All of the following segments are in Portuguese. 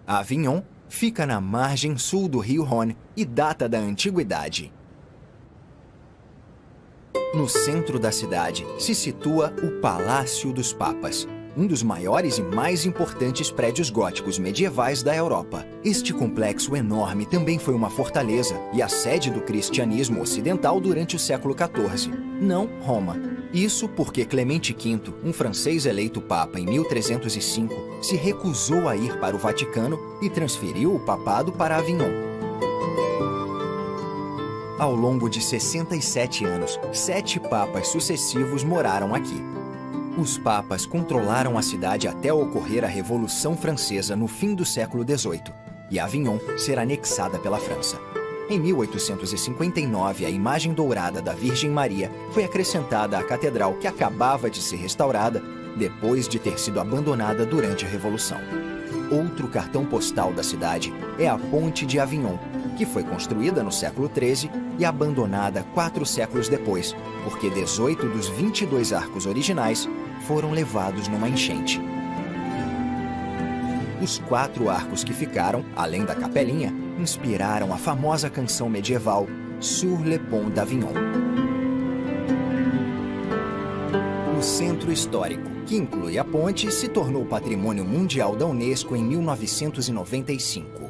Avignon fica na margem sul do rio Rhône e data da antiguidade. No centro da cidade se situa o Palácio dos Papas, um dos maiores e mais importantes prédios góticos medievais da Europa. Este complexo enorme também foi uma fortaleza e a sede do cristianismo ocidental durante o século XIV, não Roma. Isso porque Clemente V, um francês eleito papa em 1305, se recusou a ir para o Vaticano e transferiu o papado para Avignon. Ao longo de 67 anos, 7 papas sucessivos moraram aqui. Os papas controlaram a cidade até ocorrer a Revolução Francesa no fim do século XVIII, e Avignon ser anexada pela França. Em 1859, a imagem dourada da Virgem Maria foi acrescentada à catedral que acabava de ser restaurada depois de ter sido abandonada durante a Revolução. Outro cartão postal da cidade é a Ponte de Avignon, que foi construída no século XIII e abandonada 4 séculos depois, porque 18 dos 22 arcos originais foram levados numa enchente. Os 4 arcos que ficaram, além da capelinha, inspiraram a famosa canção medieval Sur le Pont d'Avignon. O centro histórico, que inclui a ponte, se tornou Patrimônio Mundial da Unesco em 1995.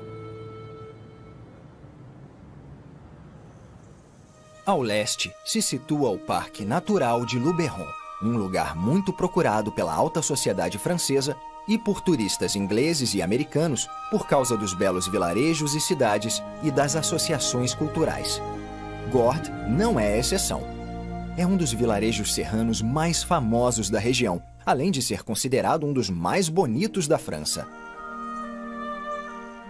Ao leste se situa o Parque Natural de Luberon, um lugar muito procurado pela alta sociedade francesa e por turistas ingleses e americanos por causa dos belos vilarejos e cidades e das associações culturais. Gordes não é exceção. É um dos vilarejos serranos mais famosos da região, além de ser considerado um dos mais bonitos da França.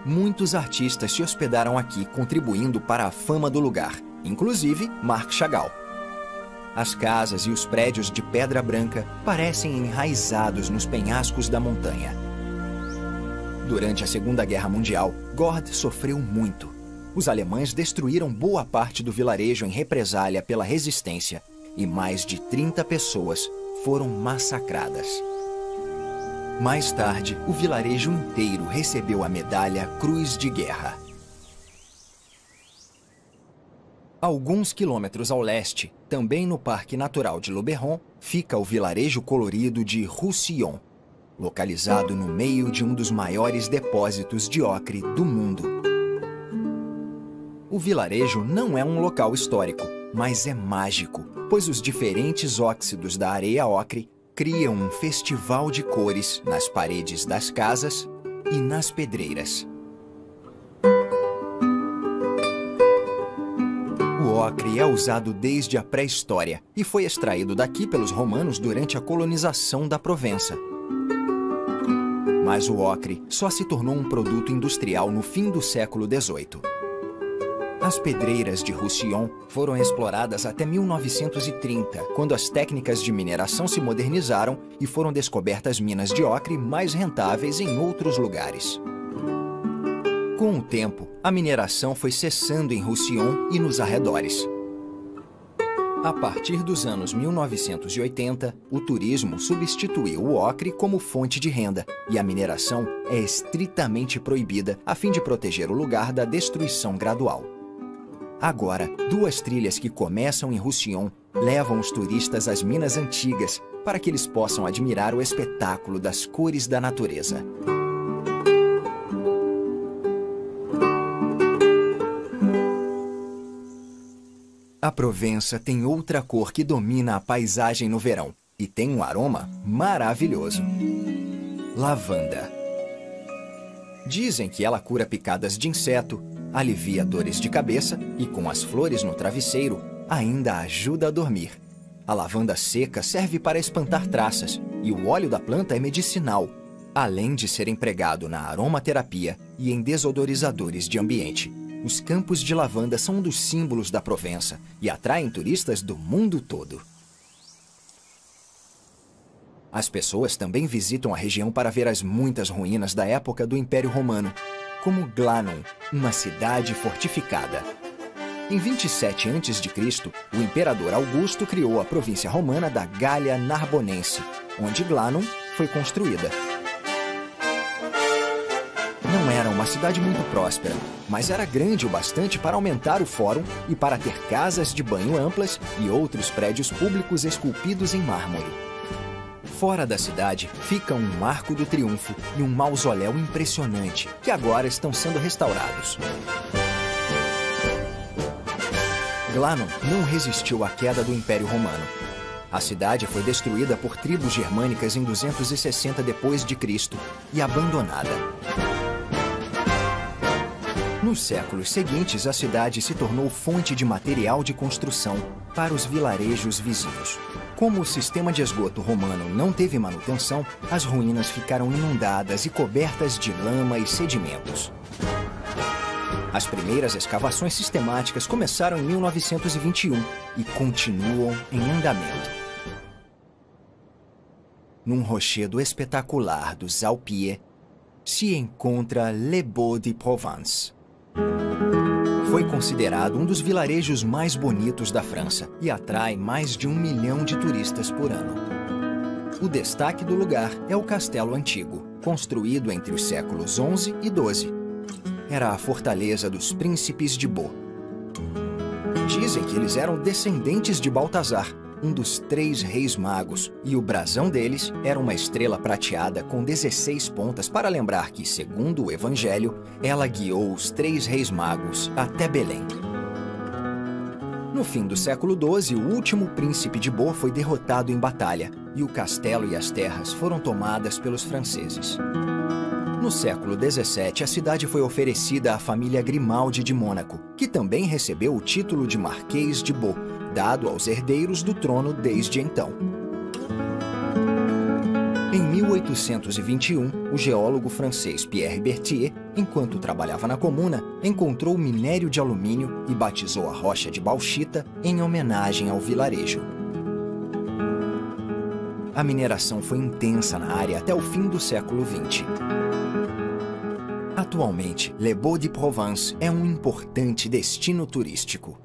Muitos artistas se hospedaram aqui, contribuindo para a fama do lugar, inclusive Marc Chagall. As casas e os prédios de pedra branca parecem enraizados nos penhascos da montanha. Durante a Segunda Guerra Mundial, Gordes sofreu muito. Os alemães destruíram boa parte do vilarejo em represália pela resistência e mais de 30 pessoas foram massacradas. Mais tarde, o vilarejo inteiro recebeu a medalha Cruz de Guerra. Alguns quilômetros ao leste, também no Parque Natural de Luberon, fica o vilarejo colorido de Roussillon, localizado no meio de um dos maiores depósitos de ocre do mundo. O vilarejo não é um local histórico, mas é mágico, pois os diferentes óxidos da areia ocre criam um festival de cores nas paredes das casas e nas pedreiras. O ocre é usado desde a pré-história e foi extraído daqui pelos romanos durante a colonização da Provença. Mas o ocre só se tornou um produto industrial no fim do século XVIII. As pedreiras de Roussillon foram exploradas até 1930, quando as técnicas de mineração se modernizaram e foram descobertas minas de ocre mais rentáveis em outros lugares. Com o tempo, a mineração foi cessando em Roussillon e nos arredores. A partir dos anos 1980, o turismo substituiu o ocre como fonte de renda e a mineração é estritamente proibida a fim de proteger o lugar da destruição gradual. Agora, 2 trilhas que começam em Roussillon levam os turistas às minas antigas para que eles possam admirar o espetáculo das cores da natureza. A Provença tem outra cor que domina a paisagem no verão e tem um aroma maravilhoso: lavanda. Dizem que ela cura picadas de inseto, alivia dores de cabeça e, com as flores no travesseiro, ainda ajuda a dormir. A lavanda seca serve para espantar traças e o óleo da planta é medicinal, além de ser empregado na aromaterapia e em desodorizadores de ambiente. Os campos de lavanda são um dos símbolos da Provença e atraem turistas do mundo todo. As pessoas também visitam a região para ver as muitas ruínas da época do Império Romano, como Glanum, uma cidade fortificada. Em 27 a.C., o imperador Augusto criou a província romana da Gália Narbonense, onde Glanum foi construída. não era uma cidade muito próspera, mas era grande o bastante para aumentar o fórum e para ter casas de banho amplas e outros prédios públicos esculpidos em mármore. Fora da cidade fica um Arco do Triunfo e um mausoléu impressionante, que agora estão sendo restaurados. Glanum não resistiu à queda do Império Romano. A cidade foi destruída por tribos germânicas em 260 d.C. e abandonada. Nos séculos seguintes, a cidade se tornou fonte de material de construção para os vilarejos vizinhos. Como o sistema de esgoto romano não teve manutenção, as ruínas ficaram inundadas e cobertas de lama e sedimentos. As primeiras escavações sistemáticas começaram em 1921 e continuam em andamento. Num rochedo espetacular dos Alpiers, se encontra Le Beau de Provence. Foi considerado um dos vilarejos mais bonitos da França e atrai mais de 1 milhão de turistas por ano. O destaque do lugar é o castelo antigo, construído entre os séculos XI e XII. Era a fortaleza dos príncipes de Beau. Dizem que eles eram descendentes de Baltazar, um dos 3 reis magos, e o brasão deles era uma estrela prateada com 16 pontas para lembrar que, segundo o Evangelho, ela guiou os 3 reis magos até Belém. No fim do século XII, o último príncipe de Beau foi derrotado em batalha, e o castelo e as terras foram tomadas pelos franceses. No século XVII, a cidade foi oferecida à família Grimaldi de Mônaco, que também recebeu o título de Marquês de Beau, dado aos herdeiros do trono desde então. Em 1821, o geólogo francês Pierre Berthier, enquanto trabalhava na comuna, encontrou minério de alumínio e batizou a rocha de bauxita em homenagem ao vilarejo. A mineração foi intensa na área até o fim do século XX. Atualmente, Le Beau de Provence é um importante destino turístico.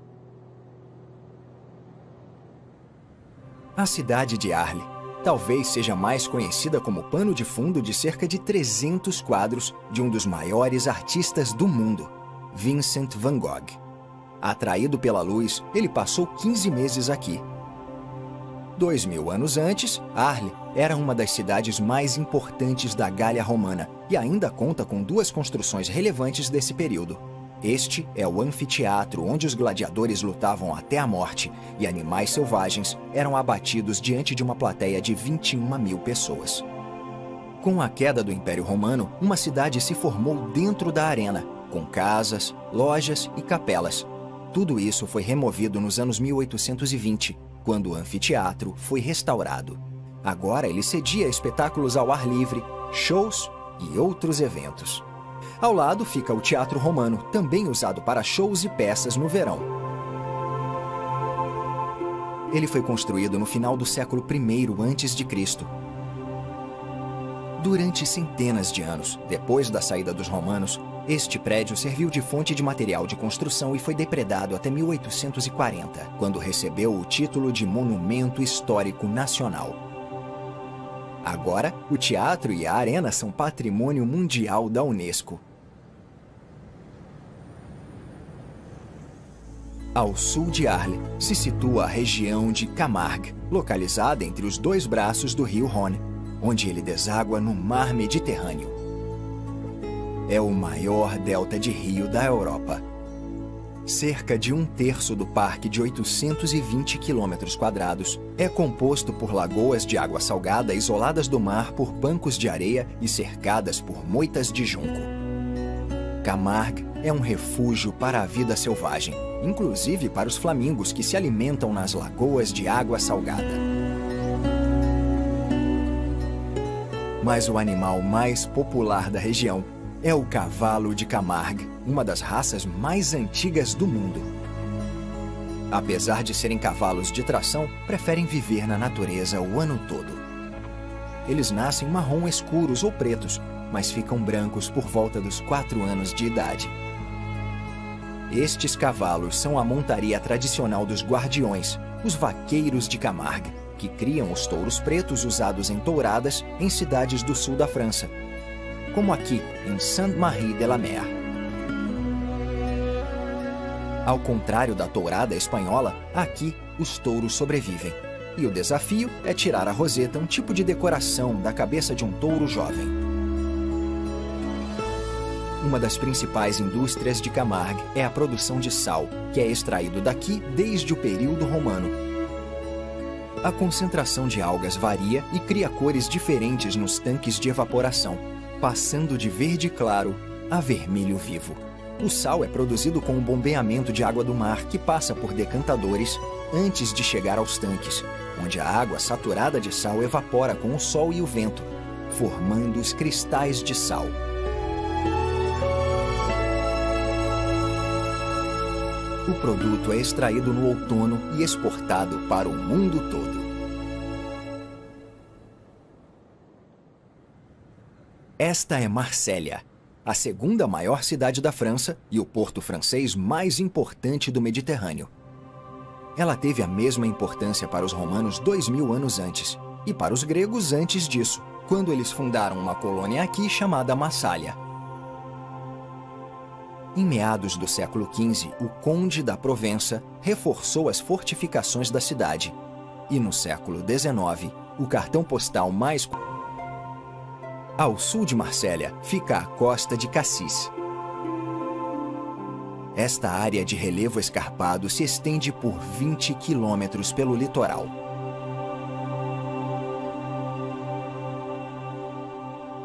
A cidade de Arles talvez seja mais conhecida como pano de fundo de cerca de 300 quadros de um dos maiores artistas do mundo, Vincent van Gogh. Atraído pela luz, ele passou 15 meses aqui. 2000 anos antes, Arles era uma das cidades mais importantes da Gália Romana e ainda conta com 2 construções relevantes desse período. Este é o anfiteatro onde os gladiadores lutavam até a morte e animais selvagens eram abatidos diante de uma plateia de 21.000 pessoas. Com a queda do Império Romano, uma cidade se formou dentro da arena, com casas, lojas e capelas. Tudo isso foi removido nos anos 1820, quando o anfiteatro foi restaurado. Agora ele cedia espetáculos ao ar livre, shows e outros eventos. Ao lado fica o Teatro Romano, também usado para shows e peças no verão. Ele foi construído no final do século I a.C. Durante centenas de anos, depois da saída dos romanos, este prédio serviu de fonte de material de construção e foi depredado até 1840, quando recebeu o título de Monumento Histórico Nacional. Agora, o teatro e a arena são patrimônio mundial da Unesco. Ao sul de Arles se situa a região de Camargue, localizada entre os 2 braços do rio Rhône, onde ele deságua no Mar Mediterrâneo. É o maior delta de rio da Europa. Cerca de 1/3 do parque de 820 km² é composto por lagoas de água salgada isoladas do mar por bancos de areia e cercadas por moitas de junco. Camargue é um refúgio para a vida selvagem, inclusive para os flamingos que se alimentam nas lagoas de água salgada. Mas o animal mais popular da região é o cavalo de Camargue, uma das raças mais antigas do mundo. Apesar de serem cavalos de tração, preferem viver na natureza o ano todo. Eles nascem marrom escuros ou pretos, mas ficam brancos por volta dos 4 anos de idade. Estes cavalos são a montaria tradicional dos guardiões, os vaqueiros de Camargue, que criam os touros pretos usados em touradas em cidades do sul da França. como aqui em Sainte-Marie-de-la-Mer. Ao contrário da tourada espanhola, aqui os touros sobrevivem. E o desafio é tirar a roseta, um tipo de decoração da cabeça de um touro jovem. Uma das principais indústrias de Camargue é a produção de sal, que é extraído daqui desde o período romano. A concentração de algas varia e cria cores diferentes nos tanques de evaporação, passando de verde claro a vermelho vivo. O sal é produzido com o bombeamento de água do mar que passa por decantadores antes de chegar aos tanques, onde a água saturada de sal evapora com o sol e o vento, formando os cristais de sal. O produto é extraído no outono e exportado para o mundo todo. Esta é Marsella, a segunda maior cidade da França e o porto francês mais importante do Mediterrâneo. Ela teve a mesma importância para os romanos 2000 anos antes e para os gregos antes disso, quando eles fundaram uma colônia aqui chamada Massália. Em meados do século XV, o conde da Provença reforçou as fortificações da cidade. E no século XIX, o cartão postal mais... Ao sul de Marsella fica a costa de Cassis. Esta área de relevo escarpado se estende por 20 quilômetros pelo litoral.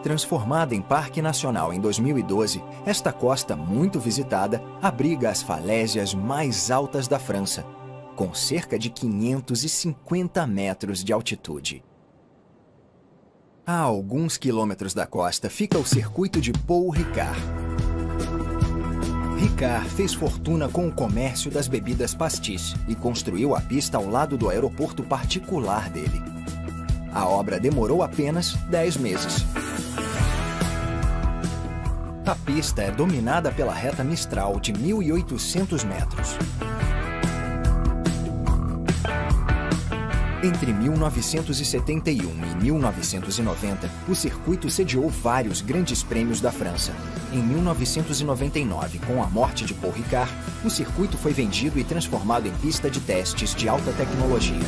Transformada em Parque Nacional em 2012, esta costa muito visitada abriga as falésias mais altas da França, com cerca de 550 metros de altitude. A alguns quilômetros da costa fica o circuito de Paul Ricard. Ricard fez fortuna com o comércio das bebidas pastis e construiu a pista ao lado do aeroporto particular dele. A obra demorou apenas 10 meses. A pista é dominada pela reta Mistral de 1.800 metros. Entre 1971 e 1990, o circuito sediou vários grandes prêmios da França. Em 1999, com a morte de Paul Ricard, o circuito foi vendido e transformado em pista de testes de alta tecnologia.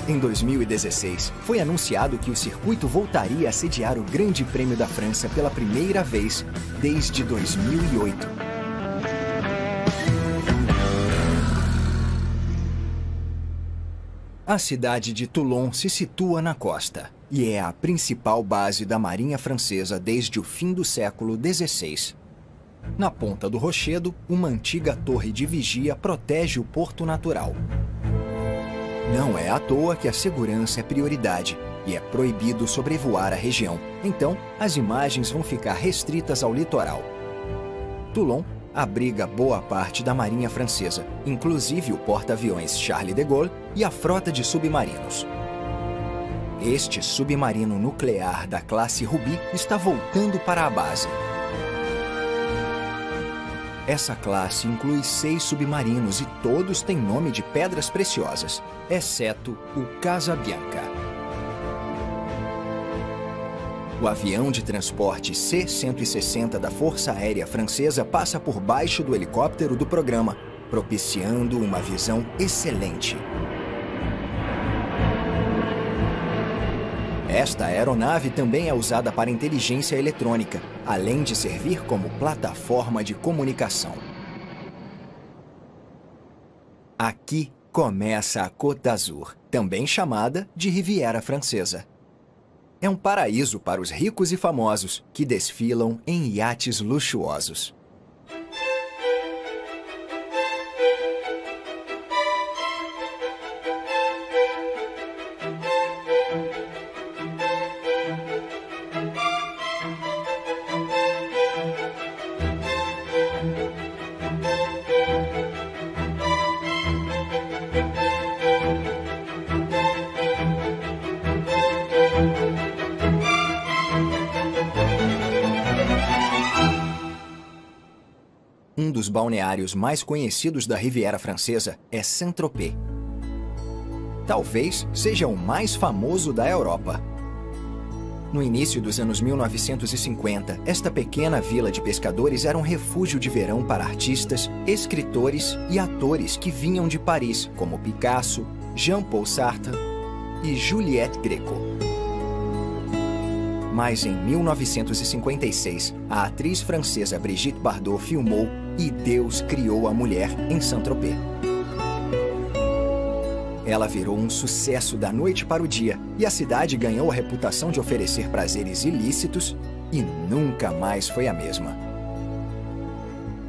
Em 2016, foi anunciado que o circuito voltaria a sediar o Grande Prêmio da França pela primeira vez desde 2008. A cidade de Toulon se situa na costa e é a principal base da Marinha Francesa desde o fim do século XVI. Na ponta do rochedo, uma antiga torre de vigia protege o porto natural. Não é à toa que a segurança é prioridade e é proibido sobrevoar a região. Então, as imagens vão ficar restritas ao litoral. Toulon abriga boa parte da Marinha Francesa, inclusive o porta-aviões Charles de Gaulle e a frota de submarinos. Este submarino nuclear da classe Ruby está voltando para a base. Essa classe inclui 6 submarinos e todos têm nome de pedras preciosas, exceto o Casabianca. O avião de transporte C-160 da Força Aérea Francesa passa por baixo do helicóptero do programa, propiciando uma visão excelente. Esta aeronave também é usada para inteligência eletrônica, além de servir como plataforma de comunicação. Aqui começa a Côte d'Azur, também chamada de Riviera Francesa. É um paraíso para os ricos e famosos que desfilam em iates luxuosos. Um dos balneários mais conhecidos da Riviera Francesa é Saint-Tropez. Talvez seja o mais famoso da Europa. No início dos anos 1950, esta pequena vila de pescadores era um refúgio de verão para artistas, escritores e atores que vinham de Paris, como Picasso, Jean-Paul Sartre e Juliette Gréco. Mas em 1956, a atriz francesa Brigitte Bardot filmou E Deus Criou a Mulher em Saint-Tropez. Ela virou um sucesso da noite para o dia e a cidade ganhou a reputação de oferecer prazeres ilícitos e nunca mais foi a mesma.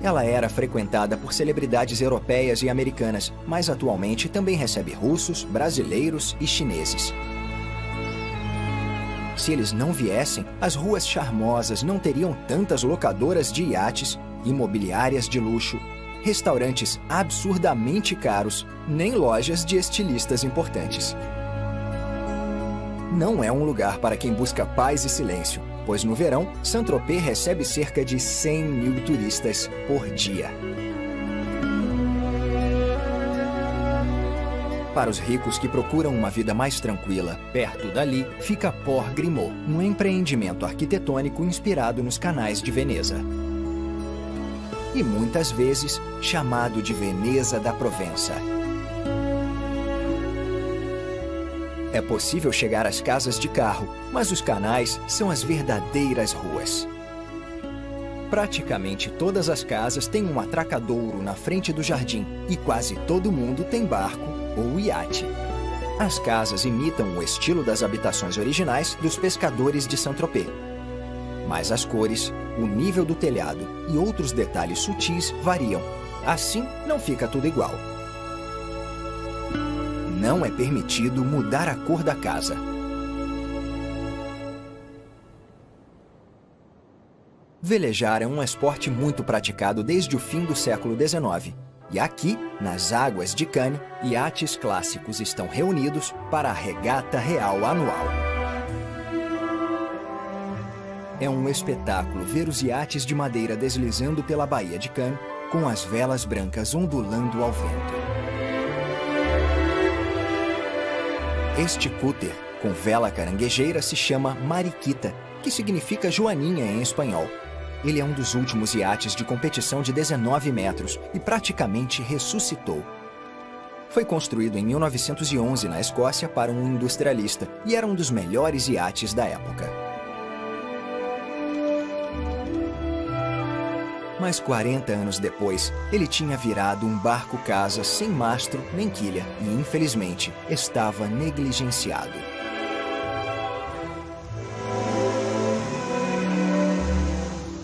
Ela era frequentada por celebridades europeias e americanas, mas atualmente também recebe russos, brasileiros e chineses. Se eles não viessem, as ruas charmosas não teriam tantas locadoras de iates, imobiliárias de luxo, restaurantes absurdamente caros, nem lojas de estilistas importantes. Não é um lugar para quem busca paz e silêncio, pois no verão, Saint-Tropez recebe cerca de 100 mil turistas por dia. Para os ricos que procuram uma vida mais tranquila, perto dali fica Port Grimaud, um empreendimento arquitetônico inspirado nos canais de Veneza. E muitas vezes chamado de Veneza da Provença. É possível chegar às casas de carro, mas os canais são as verdadeiras ruas. Praticamente todas as casas têm um atracadouro na frente do jardim e quase todo mundo tem barco ou iate. As casas imitam o estilo das habitações originais dos pescadores de Saint-Tropez. Mas as cores, o nível do telhado e outros detalhes sutis variam. Assim, não fica tudo igual. Não é permitido mudar a cor da casa. Velejar é um esporte muito praticado desde o fim do século XIX. E aqui, nas águas de Cannes, iates clássicos estão reunidos para a regata real anual. É um espetáculo ver os iates de madeira deslizando pela Baía de Cannes, com as velas brancas ondulando ao vento. Este cúter, com vela caranguejeira, se chama Mariquita, que significa joaninha em espanhol. Ele é um dos últimos iates de competição de 19 metros e praticamente ressuscitou. Foi construído em 1911 na Escócia para um industrialista e era um dos melhores iates da época. Mas 40 anos depois, ele tinha virado um barco-casa sem mastro nem quilha e, infelizmente, estava negligenciado.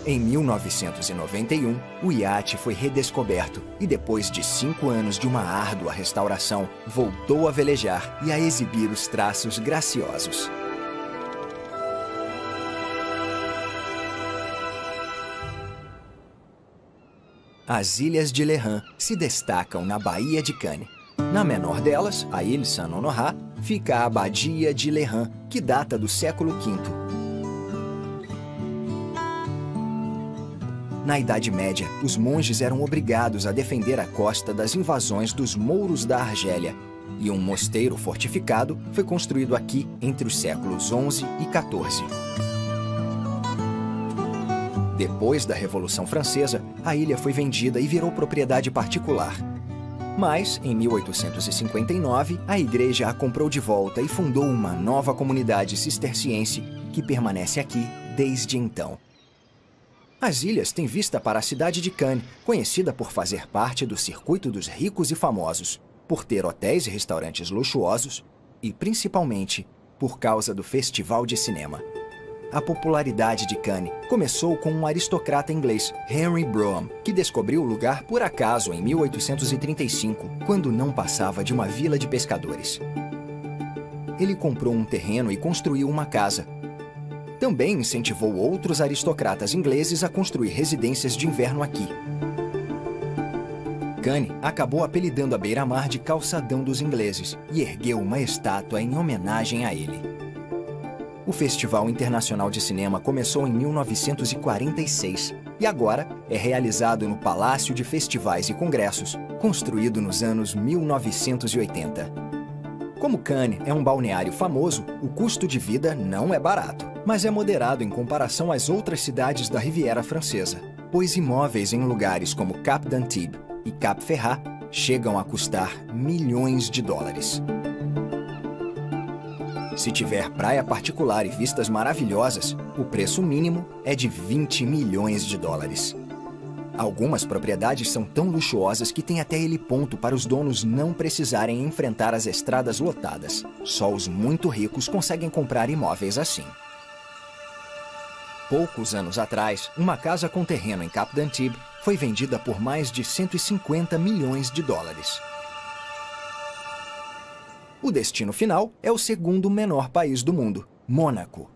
Em 1991, o iate foi redescoberto e, depois de 5 anos de uma árdua restauração, voltou a velejar e a exibir os traços graciosos. As ilhas de Lerran se destacam na Baía de Cannes. Na menor delas, a Ile Saint-Honorat, fica a Abadia de Lerran, que data do século V. Na Idade Média, os monges eram obrigados a defender a costa das invasões dos mouros da Argélia, e um mosteiro fortificado foi construído aqui entre os séculos XI e XIV. Depois da Revolução Francesa, a ilha foi vendida e virou propriedade particular. Mas, em 1859, a igreja a comprou de volta e fundou uma nova comunidade cisterciense que permanece aqui desde então. As ilhas têm vista para a cidade de Cannes, conhecida por fazer parte do circuito dos ricos e famosos, por ter hotéis e restaurantes luxuosos e, principalmente, por causa do Festival de Cinema. A popularidade de Cannes começou com um aristocrata inglês, Henry Brougham, que descobriu o lugar por acaso em 1835, quando não passava de uma vila de pescadores. Ele comprou um terreno e construiu uma casa. Também incentivou outros aristocratas ingleses a construir residências de inverno aqui. Cannes acabou apelidando a beira-mar de Calçadão dos Ingleses e ergueu uma estátua em homenagem a ele. O Festival Internacional de Cinema começou em 1946 e agora é realizado no Palácio de Festivais e Congressos, construído nos anos 1980. Como Cannes é um balneário famoso, o custo de vida não é barato, mas é moderado em comparação às outras cidades da Riviera Francesa, pois imóveis em lugares como Cap d'Antibes e Cap Ferrat chegam a custar milhões de dólares. Se tiver praia particular e vistas maravilhosas, o preço mínimo é de 20 milhões de dólares. Algumas propriedades são tão luxuosas que tem até heliponto para os donos não precisarem enfrentar as estradas lotadas. Só os muito ricos conseguem comprar imóveis assim. Poucos anos atrás, uma casa com terreno em Cap d'Antibes foi vendida por mais de 150 milhões de dólares. O destino final é o segundo menor país do mundo, Mônaco.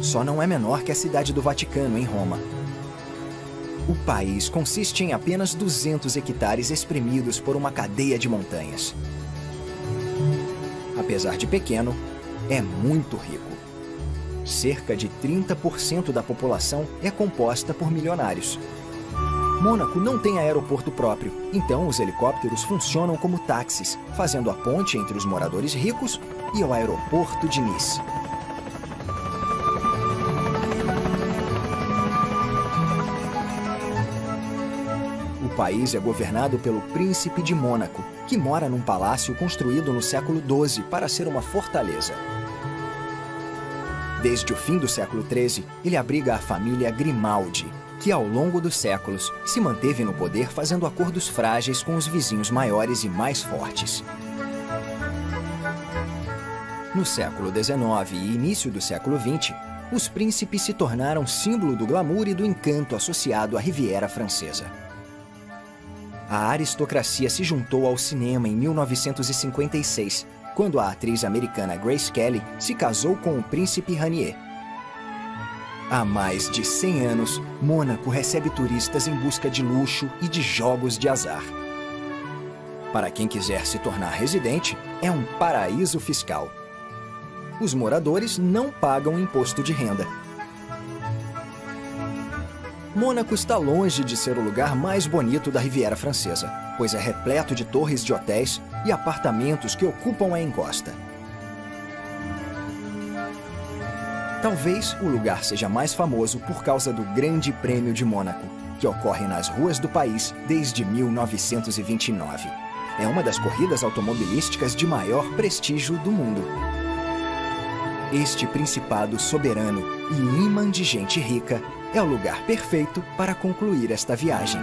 Só não é menor que a cidade do Vaticano, em Roma. O país consiste em apenas 200 hectares espremidos por uma cadeia de montanhas. Apesar de pequeno, é muito rico. Cerca de 30% da população é composta por milionários. Mônaco não tem aeroporto próprio, então os helicópteros funcionam como táxis, fazendo a ponte entre os moradores ricos e o aeroporto de Nice. O país é governado pelo Príncipe de Mônaco, que mora num palácio construído no século XII para ser uma fortaleza. Desde o fim do século XIII, ele abriga a família Grimaldi, que ao longo dos séculos se manteve no poder fazendo acordos frágeis com os vizinhos maiores e mais fortes. No século XIX e início do século XX, os príncipes se tornaram símbolo do glamour e do encanto associado à Riviera Francesa. A aristocracia se juntou ao cinema em 1956, quando a atriz americana Grace Kelly se casou com o príncipe Rainier. Há mais de 100 anos, Mônaco recebe turistas em busca de luxo e de jogos de azar. Para quem quiser se tornar residente, é um paraíso fiscal. Os moradores não pagam imposto de renda. Mônaco está longe de ser o lugar mais bonito da Riviera Francesa, pois é repleto de torres de hotéis e apartamentos que ocupam a encosta. Talvez o lugar seja mais famoso por causa do Grande Prêmio de Mônaco, que ocorre nas ruas do país desde 1929. É uma das corridas automobilísticas de maior prestígio do mundo. Este principado soberano e imã de gente rica é o lugar perfeito para concluir esta viagem.